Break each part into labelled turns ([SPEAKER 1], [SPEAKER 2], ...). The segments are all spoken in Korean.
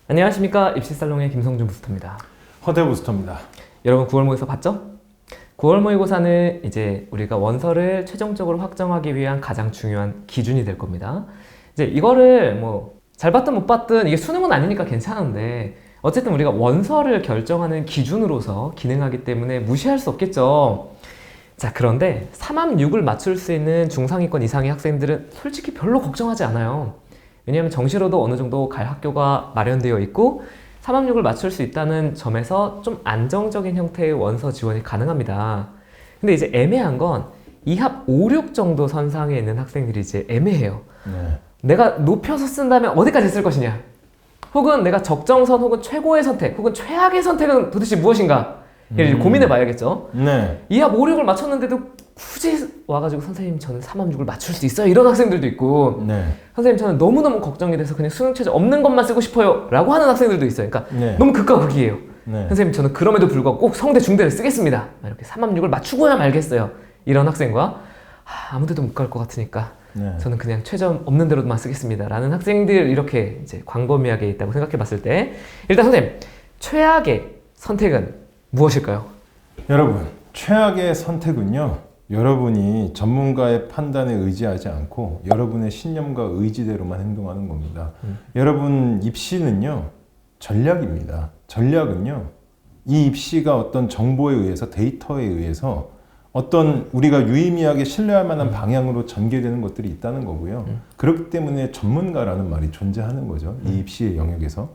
[SPEAKER 1] 안녕하십니까. 입시살롱의 김성준 부스터입니다.
[SPEAKER 2] 허대 부스터입니다.
[SPEAKER 1] 여러분 9월 모의고사 봤죠? 9월 모의고사는 이제 우리가 원서를 최종적으로 확정하기 위한 가장 중요한 기준이 될 겁니다. 이제 이거를 뭐 잘 봤든 못 봤든 이게 수능은 아니니까 괜찮은데 어쨌든 우리가 원서를 결정하는 기준으로서 기능하기 때문에 무시할 수 없겠죠. 자, 그런데 3합 6을 맞출 수 있는 중상위권 이상의 학생들은 솔직히 별로 걱정하지 않아요. 왜냐하면 정시로도 어느 정도 갈 학교가 마련되어 있고 3합 6을 맞출 수 있다는 점에서 좀 안정적인 형태의 원서 지원이 가능합니다. 근데 이제 애매한 건 2합 5, 6 정도 선상에 있는 학생들이 이제 애매해요.
[SPEAKER 2] 네.
[SPEAKER 1] 내가 높여서 쓴다면 어디까지 쓸 것이냐? 혹은 내가 적정선 혹은 최고의 선택 혹은 최악의 선택은 도대체 무엇인가? 이를 고민해 봐야겠죠.
[SPEAKER 2] 네.
[SPEAKER 1] 2합 5, 6을 맞췄는데도 굳이 와가지고 선생님 저는 3합 6을 맞출 수 있어요? 이런 학생들도 있고
[SPEAKER 2] 네.
[SPEAKER 1] 선생님 저는 너무너무 걱정이 돼서 그냥 수능 최저 없는 것만 쓰고 싶어요 라고 하는 학생들도 있어요. 그러니까
[SPEAKER 2] 네.
[SPEAKER 1] 너무 극과 극이에요.
[SPEAKER 2] 네.
[SPEAKER 1] 선생님 저는 그럼에도 불구하고 꼭 성대 중대를 쓰겠습니다. 이렇게 3합 6을 맞추고야 말겠어요. 이런 학생과 아무 데도 못 갈 것 같으니까
[SPEAKER 2] 네.
[SPEAKER 1] 저는 그냥 최저 없는 대로만 쓰겠습니다 라는 학생들 이렇게 이제 광범위하게 있다고 생각해 봤을 때 일단 선생님 최악의 선택은 무엇일까요?
[SPEAKER 2] 여러분, 최악의 선택은요, 여러분이 전문가의 판단에 의지하지 않고 여러분의 신념과 의지대로만 행동하는 겁니다. 여러분, 입시는요, 전략입니다. 전략은요, 이 입시가 어떤 정보에 의해서, 데이터에 의해서 어떤 우리가 유의미하게 신뢰할 만한 방향으로 전개되는 것들이 있다는 거고요. 그렇기 때문에 전문가라는 말이 존재하는 거죠. 이 입시의 영역에서.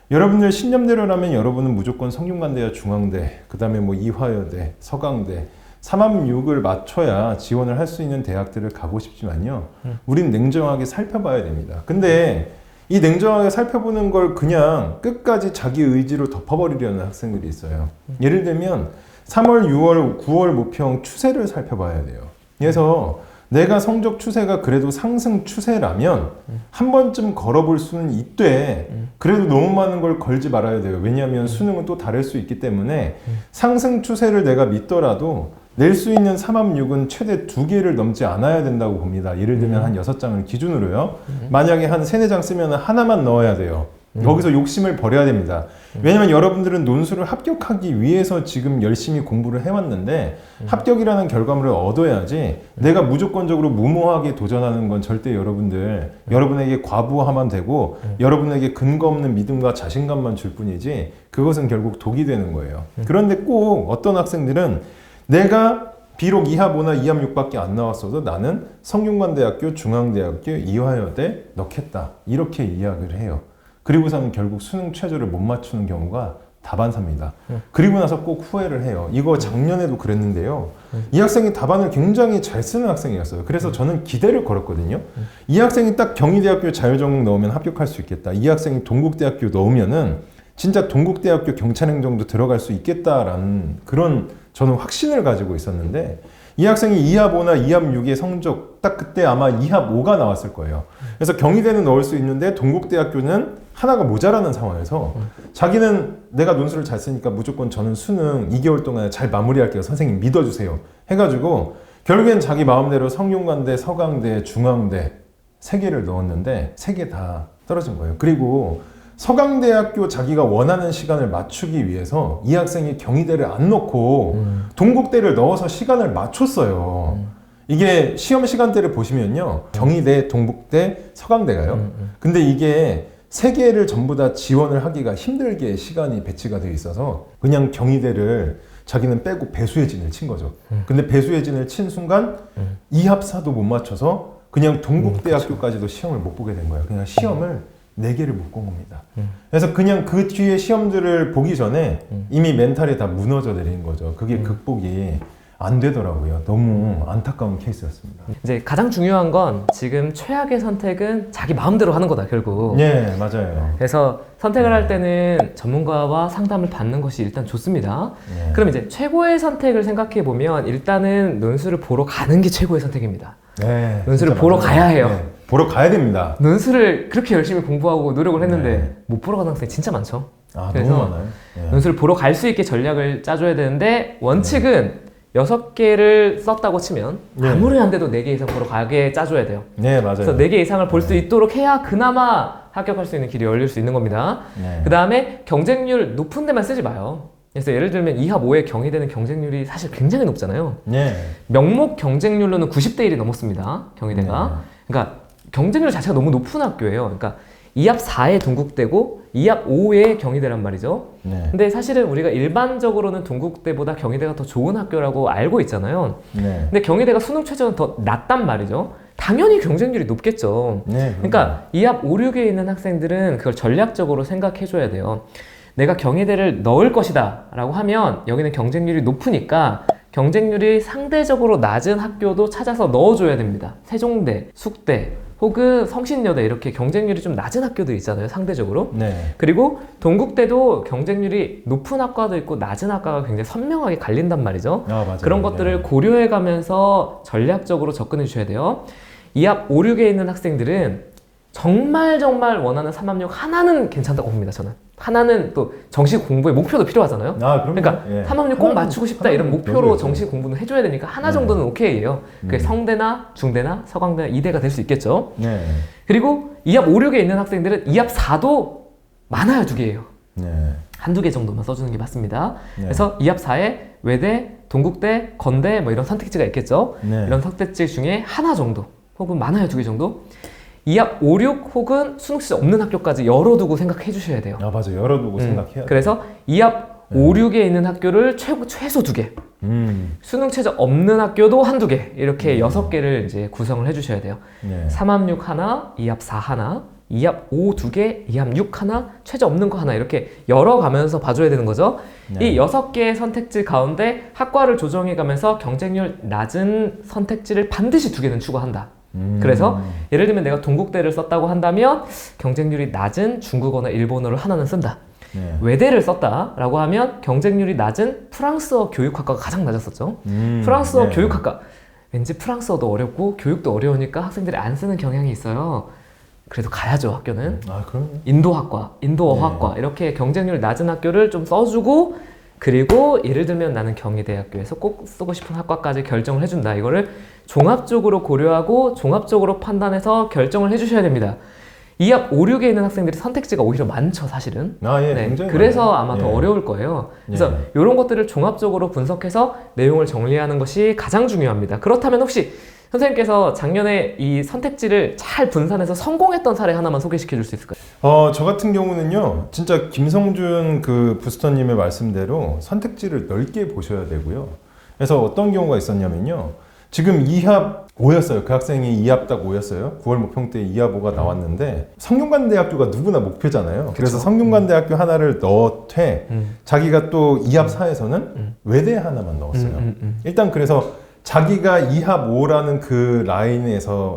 [SPEAKER 2] 여러분들 신념대로라면 여러분은 무조건 성균관대와 중앙대, 그 다음에 뭐 이화여대, 서강대, 3합 6을 맞춰야 지원을 할 수 있는 대학들을 가고 싶지만요. 우린 냉정하게 살펴봐야 됩니다. 근데 이 냉정하게 살펴보는 걸 그냥 끝까지 자기 의지로 덮어버리려는 학생들이 있어요. 예를 들면 3월, 6월, 9월 모평 추세를 살펴봐야 돼요. 그래서 내가 성적 추세가 그래도 상승 추세라면 한 번쯤 걸어볼 수는 있되 그래도 너무 많은 걸 걸지 말아야 돼요. 왜냐하면 수능은 또 다를 수 있기 때문에 상승 추세를 내가 믿더라도 낼 수 있는 3합 6은 최대 2개를 넘지 않아야 된다고 봅니다. 예를 들면 한 6장을 기준으로요. 만약에 한 3, 4장 쓰면 하나만 넣어야 돼요. 거기서 욕심을 버려야 됩니다. 왜냐면 여러분들은 논술을 합격하기 위해서 지금 열심히 공부를 해왔는데 합격이라는 결과물을 얻어야지 내가 무조건적으로 무모하게 도전하는 건 절대 여러분에게 과부하만 되고 여러분에게 근거 없는 믿음과 자신감만 줄 뿐이지 그것은 결국 독이 되는 거예요. 그런데 꼭 어떤 학생들은 내가 비록 2합 5나 2합 6밖에 안 나왔어도 나는 성균관대학교, 중앙대학교, 이화여대 넣겠다 이렇게 이야기를 해요. 그리고서는 결국 수능 최저를 못 맞추는 경우가 다반사입니다. 그리고 나서 꼭 후회를 해요. 이거 작년에도 그랬는데요. 이 학생이 답안을 굉장히 잘 쓰는 학생이었어요. 그래서 저는 기대를 걸었거든요. 이 학생이 딱 경희대학교 자율전공 넣으면 합격할 수 있겠다. 이 학생이 동국대학교 넣으면은 진짜 동국대학교 경찰행정도 들어갈 수 있겠다라는 그런 저는 확신을 가지고 있었는데 이 학생이 2합 5나 2합 6의 성적 딱 그때 아마 2합 5가 나왔을 거예요. 그래서 경희대는 넣을 수 있는데 동국대학교는 하나가 모자라는 상황에서 자기는 내가 논술을 잘 쓰니까 무조건 저는 수능 2개월 동안에 잘 마무리할게요. 선생님 믿어주세요. 해가지고 결국엔 자기 마음대로 성균관대, 서강대, 중앙대 3개를 넣었는데 3개 다 떨어진 거예요. 그리고 서강대학교 자기가 원하는 시간을 맞추기 위해서 이 학생이 경희대를 안 넣고 동국대를 넣어서 시간을 맞췄어요. 이게 시험 시간대를 보시면요. 경희대, 동국대, 서강대가요. 근데 이게 3개를 전부 다 지원을 하기가 힘들게 시간이 배치가 되어 있어서 그냥 경희대를 자기는 빼고 배수의 진을 친 거죠. 근데 배수의 진을 친 순간 2합4도 못 맞춰서 그냥 동국대학교까지도 시험을 못 보게 된 거예요. 그냥 시험을 4개를 못 본 겁니다. 그래서 그냥 그 뒤에 시험들을 보기 전에 이미 멘탈이 다 무너져 내린 거죠. 그게 극복이 안 되더라고요. 너무 안타까운 케이스였습니다.
[SPEAKER 1] 이제 가장 중요한 건 지금 최악의 선택은 자기 마음대로 하는 거다 결국.
[SPEAKER 2] 네, 맞아요.
[SPEAKER 1] 그래서 선택을 할 때는 전문가와 상담을 받는 것이 일단 좋습니다.
[SPEAKER 2] 네.
[SPEAKER 1] 그럼 이제 최고의 선택을 생각해 보면 일단은 논술을 보러 가는 게 최고의 선택입니다.
[SPEAKER 2] 네,
[SPEAKER 1] 논술을
[SPEAKER 2] 진짜
[SPEAKER 1] 보러
[SPEAKER 2] 맞아요.
[SPEAKER 1] 가야 해요.
[SPEAKER 2] 네, 보러 가야 됩니다.
[SPEAKER 1] 논술을 그렇게 열심히 공부하고 노력을 했는데
[SPEAKER 2] 네.
[SPEAKER 1] 못 보러 가는 학생이 진짜 많죠.
[SPEAKER 2] 아,
[SPEAKER 1] 그래서
[SPEAKER 2] 너무 많아요. 네.
[SPEAKER 1] 논술을 보러 갈 수 있게 전략을 짜줘야 되는데 원칙은 6개를 썼다고 치면
[SPEAKER 2] 네.
[SPEAKER 1] 아무리 안 돼도 4개 이상 보러 가게 짜줘야 돼요.
[SPEAKER 2] 네, 맞아요.
[SPEAKER 1] 그래서 4개 이상을 볼 수 있도록 해야 그나마 합격할 수 있는 길이 열릴 수 있는 겁니다.
[SPEAKER 2] 네.
[SPEAKER 1] 그 다음에 경쟁률 높은 데만 쓰지 마요. 그래서 예를 들면 2합 5에 경희대는 경쟁률이 사실 굉장히 높잖아요.
[SPEAKER 2] 네.
[SPEAKER 1] 명목 경쟁률로는 90대 1이 넘었습니다. 경희대가.
[SPEAKER 2] 네.
[SPEAKER 1] 그러니까 경쟁률 자체가 너무 높은 학교예요. 그러니까 2합 4에 동국대고 2합 5에 경희대란 말이죠.
[SPEAKER 2] 네.
[SPEAKER 1] 근데 사실은 우리가 일반적으로는 동국대보다 경희대가 더 좋은 학교라고 알고 있잖아요.
[SPEAKER 2] 네.
[SPEAKER 1] 근데 경희대가 수능 최저는 더 낮단 말이죠. 당연히 경쟁률이 높겠죠.
[SPEAKER 2] 네.
[SPEAKER 1] 그러니까 2합 5, 6에 있는 학생들은 그걸 전략적으로 생각해줘야 돼요. 내가 경희대를 넣을 것이다 라고 하면 여기는 경쟁률이 높으니까 경쟁률이 상대적으로 낮은 학교도 찾아서 넣어줘야 됩니다. 세종대, 숙대, 혹은 성신여대 이렇게 경쟁률이 좀 낮은 학교도 있잖아요, 상대적으로.
[SPEAKER 2] 네.
[SPEAKER 1] 그리고 동국대도 경쟁률이 높은 학과도 있고 낮은 학과가 굉장히 선명하게 갈린단 말이죠.
[SPEAKER 2] 아, 맞아요.
[SPEAKER 1] 그런 것들을
[SPEAKER 2] 네.
[SPEAKER 1] 고려해 가면서 전략적으로 접근해 주셔야 돼요. 2합 5, 6에 있는 학생들은 정말 원하는 3합6 하나는 괜찮다고 봅니다, 저는. 하나는 또 정식 공부의 목표도 필요하잖아요.
[SPEAKER 2] 아, 그럼요.
[SPEAKER 1] 그러니까
[SPEAKER 2] 예.
[SPEAKER 1] 3합6 꼭 맞추고 싶다 이런 목표로
[SPEAKER 2] 배워야죠.
[SPEAKER 1] 정식 공부는 해줘야 되니까 하나 정도는 오케이예요. 그게 성대나 중대나 서강대나 이대가 될 수 있겠죠.
[SPEAKER 2] 네.
[SPEAKER 1] 그리고 2합 5, 6에 있는 학생들은 2합 4도 많아야 2개예요.
[SPEAKER 2] 네.
[SPEAKER 1] 한두 개 정도만 써주는 게 맞습니다.
[SPEAKER 2] 네.
[SPEAKER 1] 그래서 2합 4에 외대, 동국대, 건대 뭐 이런 선택지가 있겠죠.
[SPEAKER 2] 네.
[SPEAKER 1] 이런 선택지 중에 하나 정도 혹은 많아야 2개 정도 2합 5, 6 혹은 수능 시제 없는 학교까지 열어두고 생각해 주셔야 돼요.
[SPEAKER 2] 아, 맞아요. 열어두고 생각해야 돼요.
[SPEAKER 1] 그래서 2합 5, 6에 있는 학교를 최소 2개 수능 최저 없는 학교도 한두 개 이렇게 6개를 이제 구성을 해주셔야 돼요.
[SPEAKER 2] 네.
[SPEAKER 1] 3합 6 하나, 2합 4 하나, 2합 5 2개, 2합 6 하나, 최저 없는 거 하나 이렇게 열어가면서 봐줘야 되는 거죠.
[SPEAKER 2] 네.
[SPEAKER 1] 이 6개의 선택지 가운데 학과를 조정해가면서 경쟁률 낮은 선택지를 반드시 2개는 추구한다. 그래서 예를 들면 내가 동국대를 썼다고 한다면 경쟁률이 낮은 중국어나 일본어를 하나는 쓴다.
[SPEAKER 2] 네.
[SPEAKER 1] 외대를 썼다라고 하면 경쟁률이 낮은 프랑스어 교육학과가 가장 낮았었죠. 프랑스어
[SPEAKER 2] 네.
[SPEAKER 1] 교육학과 왠지 프랑스어도 어렵고 교육도 어려우니까 학생들이 안 쓰는 경향이 있어요. 그래도 가야죠 학교는.
[SPEAKER 2] 아, 그럼요.
[SPEAKER 1] 인도학과, 인도어학과 이렇게 경쟁률 낮은 학교를 좀 써주고 그리고 예를 들면 나는 경희대학교에서 꼭 쓰고 싶은 학과까지 결정을 해준다. 이거를 종합적으로 고려하고 종합적으로 판단해서 결정을 해주셔야 됩니다. 2합 5, 6에 있는 학생들이 선택지가 오히려 많죠, 사실은.
[SPEAKER 2] 아, 예,
[SPEAKER 1] 네,
[SPEAKER 2] 굉장히
[SPEAKER 1] 그래서
[SPEAKER 2] 많아요.
[SPEAKER 1] 아마 더
[SPEAKER 2] 예.
[SPEAKER 1] 어려울 거예요. 그래서
[SPEAKER 2] 예.
[SPEAKER 1] 이런 것들을 종합적으로 분석해서 내용을 정리하는 것이 가장 중요합니다. 그렇다면 혹시 선생님께서 작년에 이 선택지를 잘 분산해서 성공했던 사례 하나만 소개시켜 줄 수 있을까요?
[SPEAKER 2] 저 같은 경우는요, 진짜 김성준 그 부스터님의 말씀대로 선택지를 넓게 보셔야 되고요. 그래서 어떤 경우가 있었냐면요. 지금 2합 5였어요. 그 학생이 2합 딱 5였어요. 9월 목평 때 2합 5가 나왔는데 성균관대학교가 누구나 목표잖아요. 그래서 성균관대학교 하나를 넣되 자기가 또 2합 4에서는 외대 하나만 넣었어요. 일단 그래서 자기가 2합 5라는 그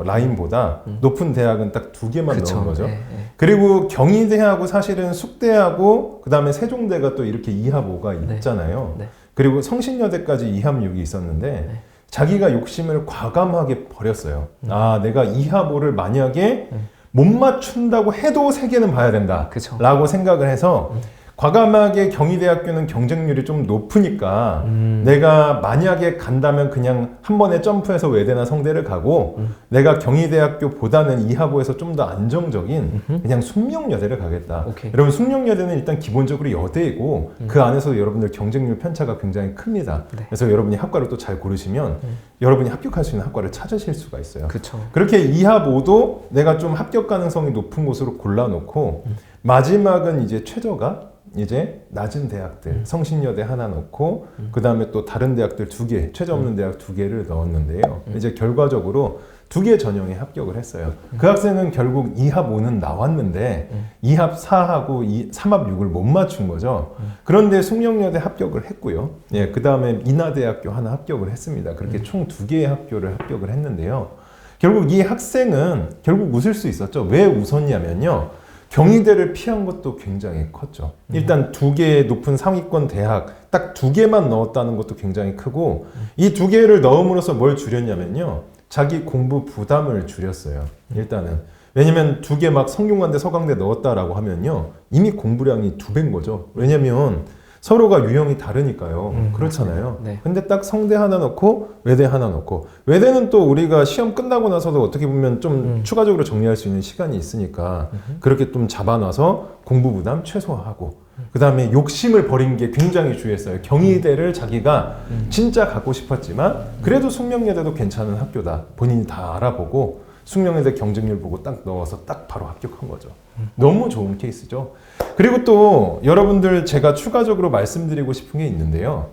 [SPEAKER 2] 라인보다 높은 대학은 딱 2개만
[SPEAKER 1] 그쵸.
[SPEAKER 2] 넣은 거죠.
[SPEAKER 1] 네, 네.
[SPEAKER 2] 그리고 경희대하고 사실은 숙대하고 그 다음에 세종대가 또 이렇게 2합 5가
[SPEAKER 1] 네.
[SPEAKER 2] 있잖아요.
[SPEAKER 1] 네.
[SPEAKER 2] 그리고 성신여대까지 2합 6이 있었는데 자기가 욕심을 과감하게 버렸어요. 아, 내가 2합 5를 만약에 못 맞춘다고 해도 3개는 봐야 된다
[SPEAKER 1] 그쵸.
[SPEAKER 2] 라고 생각을 해서 과감하게 경희대학교는 경쟁률이 좀 높으니까 내가 만약에 간다면 그냥 한 번에 점프해서 외대나 성대를 가고 내가 경희대학교보다는 2합5에서 좀 더 안정적인 그냥 숙명여대를 가겠다.
[SPEAKER 1] 오케이.
[SPEAKER 2] 여러분 숙명여대는 일단 기본적으로 여대이고 그 안에서 여러분들 경쟁률 편차가 굉장히 큽니다.
[SPEAKER 1] 네.
[SPEAKER 2] 그래서 여러분이 학과를 또 잘 고르시면 여러분이 합격할 수 있는 학과를 찾으실 수가 있어요.
[SPEAKER 1] 그렇죠.
[SPEAKER 2] 그렇게 2합5도 내가 좀 합격 가능성이 높은 곳으로 골라놓고 마지막은 이제 최저가 이제 낮은 대학들 성신여대 하나 넣고 그 다음에 또 다른 대학들 2개 최저 없는 대학 2개를 넣었는데요. 이제 결과적으로 2개 전형에 합격을 했어요. 그 학생은 결국 2합 5는 나왔는데 2합 4하고 3합 6을 못 맞춘 거죠. 그런데 숙명여대 합격을 했고요. 예, 그 다음에 인하대학교 하나 합격을 했습니다. 그렇게 총 2개의 학교를 합격을 했는데요. 결국 이 학생은 결국 웃을 수 있었죠. 왜 웃었냐면요. 경희대를 피한 것도 굉장히 컸죠. 일단 2개의 높은 상위권 대학 딱 2개만 넣었다는 것도 굉장히 크고 이 2개를 넣음으로써 뭘 줄였냐면요. 자기 공부 부담을 줄였어요. 일단은. 왜냐면 2개 막 성균관대 서강대 넣었다라고 하면요. 이미 공부량이 2배인 거죠. 왜냐면 서로가 유형이 다르니까요. 그렇잖아요.
[SPEAKER 1] 네.
[SPEAKER 2] 근데 딱 성대 하나 넣고 외대 하나 넣고 외대는 또 우리가 시험 끝나고 나서도 어떻게 보면 좀 추가적으로 정리할 수 있는 시간이 있으니까 그렇게 좀 잡아놔서 공부 부담 최소화하고 그 다음에 욕심을 버린 게 굉장히 중요했어요. 경희대를 자기가 진짜 갖고 싶었지만 그래도 숙명여대도 괜찮은 학교다. 본인이 다 알아보고 숙명여대 경쟁률 보고 딱 넣어서 딱 바로 합격한 거죠. 너무 좋은 케이스죠. 그리고 또 여러분들 제가 추가적으로 말씀드리고 싶은 게 있는데요.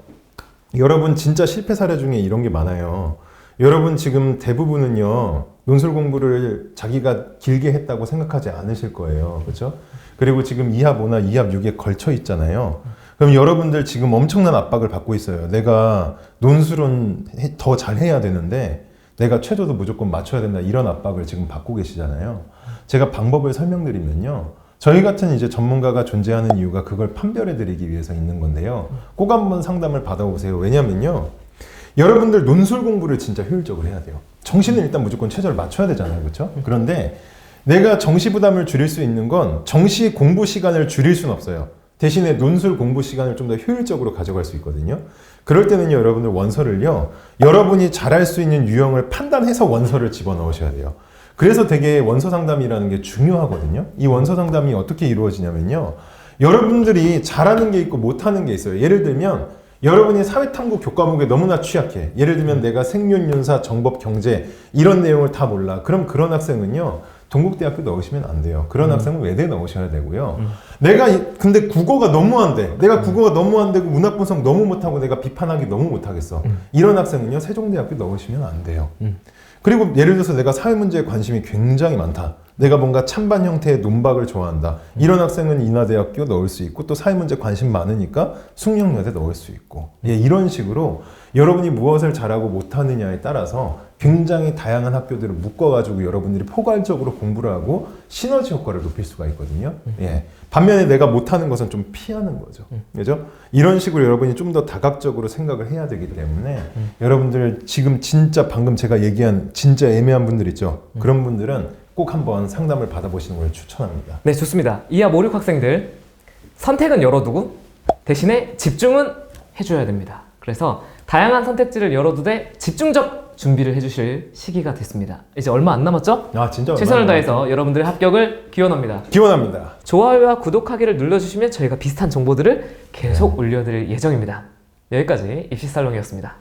[SPEAKER 2] 여러분 진짜 실패 사례 중에 이런 게 많아요. 여러분 지금 대부분은요. 논술 공부를 자기가 길게 했다고 생각하지 않으실 거예요. 그렇죠? 그리고 지금 2합 5나 2합 6에 걸쳐 있잖아요. 그럼 여러분들 지금 엄청난 압박을 받고 있어요. 내가 논술은 더 잘해야 되는데 내가 최저도 무조건 맞춰야 된다. 이런 압박을 지금 받고 계시잖아요. 제가 방법을 설명드리면요. 저희 같은 이제 전문가가 존재하는 이유가 그걸 판별해 드리기 위해서 있는 건데요. 꼭 한번 상담을 받아보세요. 왜냐면요. 여러분들 논술 공부를 진짜 효율적으로 해야 돼요. 정시는 일단 무조건 최저를 맞춰야 되잖아요. 그렇죠? 그런데 내가 정시 부담을 줄일 수 있는 건 정시 공부 시간을 줄일 수는 없어요. 대신에 논술 공부 시간을 좀 더 효율적으로 가져갈 수 있거든요. 그럴 때는요, 여러분들 원서를요, 여러분이 잘할 수 있는 유형을 판단해서 원서를 집어넣으셔야 돼요. 그래서 되게 원서 상담이라는 게 중요하거든요. 이 원서 상담이 어떻게 이루어지냐면요, 여러분들이 잘하는 게 있고 못하는 게 있어요. 예를 들면 여러분이 사회탐구 교과목에 너무나 취약해. 예를 들면 내가 생윤윤사, 정법, 경제 이런 내용을 다 몰라. 그럼 그런 학생은요, 동국대학교 넣으시면 안 돼요. 그런 학생은 외대 넣으셔야 되고요. 근데 국어가 너무 안 돼. 내가 국어가 너무 안 되고 문학 분석 너무 못하고 내가 비판하기 너무 못하겠어. 이런 학생은요, 세종대학교 넣으시면 안 돼요. 그리고 예를 들어서 내가 사회문제에 관심이 굉장히 많다. 내가 뭔가 찬반 형태의 논박을 좋아한다. 이런 학생은 인하대학교 넣을 수 있고 또 사회문제 관심 많으니까 숙명여대 넣을 수 있고, 예, 이런 식으로 여러분이 무엇을 잘하고 못하느냐에 따라서 굉장히 다양한 학교들을 묶어가지고 여러분들이 포괄적으로 공부를 하고 시너지 효과를 높일 수가 있거든요. 예. 반면에 내가 못하는 것은 좀 피하는 거죠. 그죠? 이런 식으로 여러분이 좀 더 다각적으로 생각을 해야 되기 때문에 여러분들 지금 진짜 방금 제가 얘기한 진짜 애매한 분들 있죠? 그런 분들은 꼭 한번 상담을 받아보시는 걸 추천합니다.
[SPEAKER 1] 네, 좋습니다. 2합 5, 6 학생들 선택은 열어두고 대신에 집중은 해줘야 됩니다. 그래서 다양한 선택지를 열어두되 집중적 준비를 해주실 시기가 됐습니다. 이제 얼마 안 남았죠?
[SPEAKER 2] 아, 진짜
[SPEAKER 1] 최선을 다해서 여러분들의 합격을 기원합니다.
[SPEAKER 2] 기원합니다.
[SPEAKER 1] 좋아요와 구독하기를 눌러주시면 저희가 비슷한 정보들을 계속 올려드릴 예정입니다. 여기까지 입시살롱이었습니다.